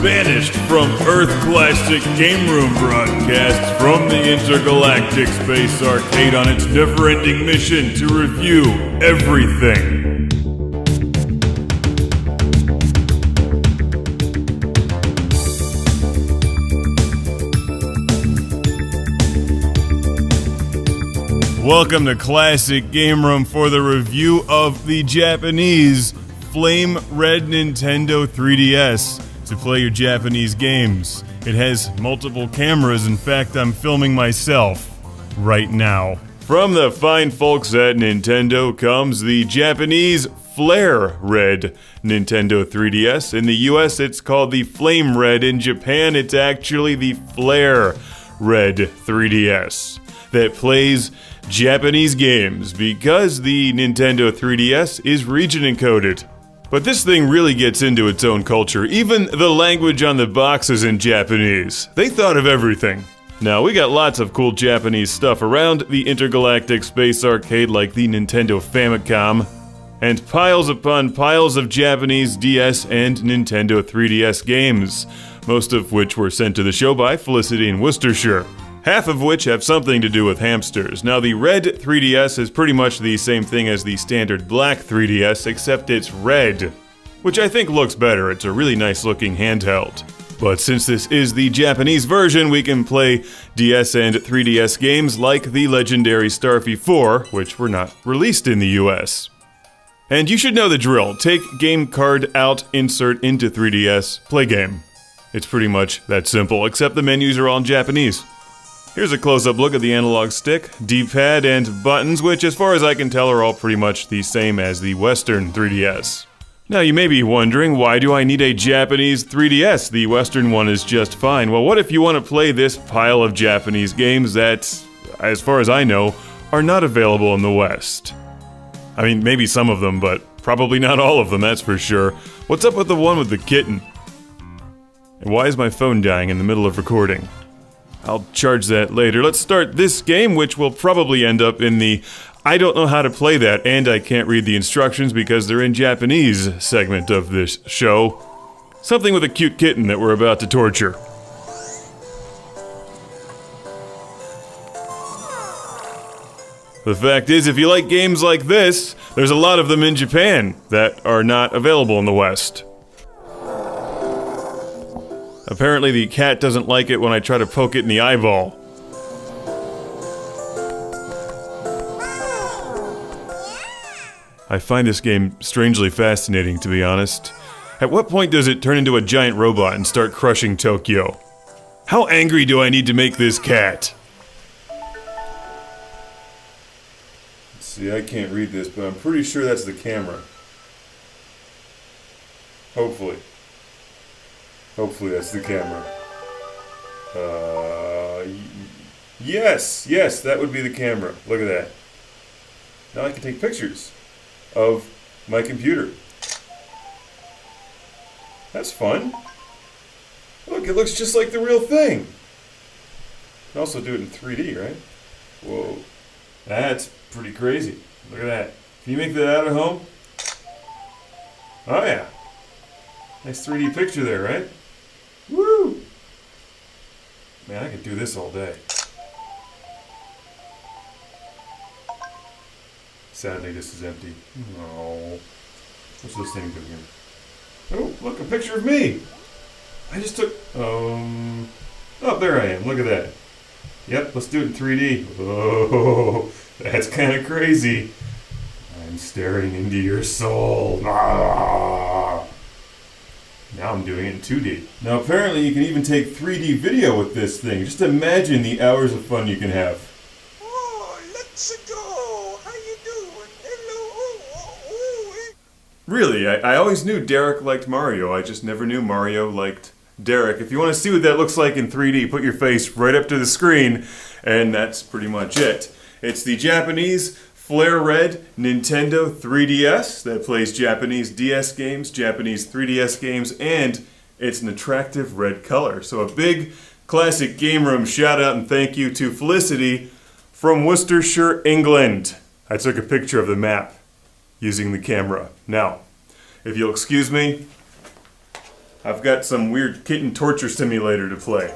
Banished from Earth Classic Game Room broadcasts from the Intergalactic Space Arcade on its never-ending mission to review everything. Welcome to Classic Game Room for the review of the Japanese Flame Red Nintendo 3DS to play your Japanese games. It has multiple cameras. In fact, I'm filming myself right now. From the fine folks at Nintendo comes the Japanese Flare Red Nintendo 3DS. In the US, it's called the Flame Red. In Japan, it's actually the Flare Red 3DS that plays Japanese games because the Nintendo 3DS is region encoded. But this thing really gets into its own culture. Even the language on the box is in Japanese. They thought of everything. Now, we got lots of cool Japanese stuff around the Intergalactic Space Arcade like the Nintendo Famicom, and piles upon piles of Japanese DS and Nintendo 3DS games, most of which were sent to the show by Felicity in Worcestershire. Half of which have something to do with hamsters. Now, the red 3DS is pretty much the same thing as the standard black 3DS, except it's red, which I think looks better. It's a really nice looking handheld. But since this is the Japanese version, we can play DS and 3DS games like the legendary Starfy 4, which were not released in the US. And you should know the drill. Take game card out, insert into 3DS, play game. It's pretty much that simple, except the menus are all in Japanese. Here's a close-up look at the analog stick, D-pad, and buttons, which as far as I can tell are all pretty much the same as the Western 3DS. Now you may be wondering, why do I need a Japanese 3DS? The Western one is just fine. Well, what if you want to play this pile of Japanese games that, as far as I know, are not available in the West? I mean, maybe some of them, but probably not all of them, that's for sure. What's up with the one with the kitten? And why is my phone dying in the middle of recording? I'll charge that later. Let's start this game, which will probably end up in the I don't know how to play that and I can't read the instructions because they're in Japanese segment of this show. Something with a cute kitten that we're about to torture. The fact is, if you like games like this, there's a lot of them in Japan that are not available in the West. Apparently the cat doesn't like it when I try to poke it in the eyeball. I find this game strangely fascinating, to be honest. At what point does it turn into a giant robot and start crushing Tokyo? How angry do I need to make this cat? Let's see, I can't read this, but I'm pretty sure that's the camera. Hopefully. Hopefully that's the camera. Yes, that would be the camera. Look at that. Now I can take pictures of my computer. That's fun. Look, it looks just like the real thing. You can also do it in 3D, right? Whoa. That's pretty crazy. Look at that. Can you make that out at home? Oh yeah. Nice 3D picture there, right? Woo! Man, I could do this all day. Sadly, this is empty. Oh. What's this thing doing here? Oh, look, a picture of me! I just took... Oh, there I am. Look at that. Yep, let's do it in 3D. Oh, that's kind of crazy. I'm staring into your soul. Ah. Now I'm doing it in 2D. Now apparently you can even take 3D video with this thing. Just imagine the hours of fun you can have. Oh, let's go. How you doing? Hello. Really, I always knew Derek liked Mario. I just never knew Mario liked Derek. If you want to see what that looks like in 3D, put your face right up to the screen, and that's pretty much it. It's the Japanese Flare Red Nintendo 3DS that plays Japanese DS games, Japanese 3DS games, and it's an attractive red color. So a big Classic Game Room shout out and thank you to Felicity from Worcestershire, England. I took a picture of the map using the camera. Now, if you'll excuse me, I've got some weird kitten torture simulator to play.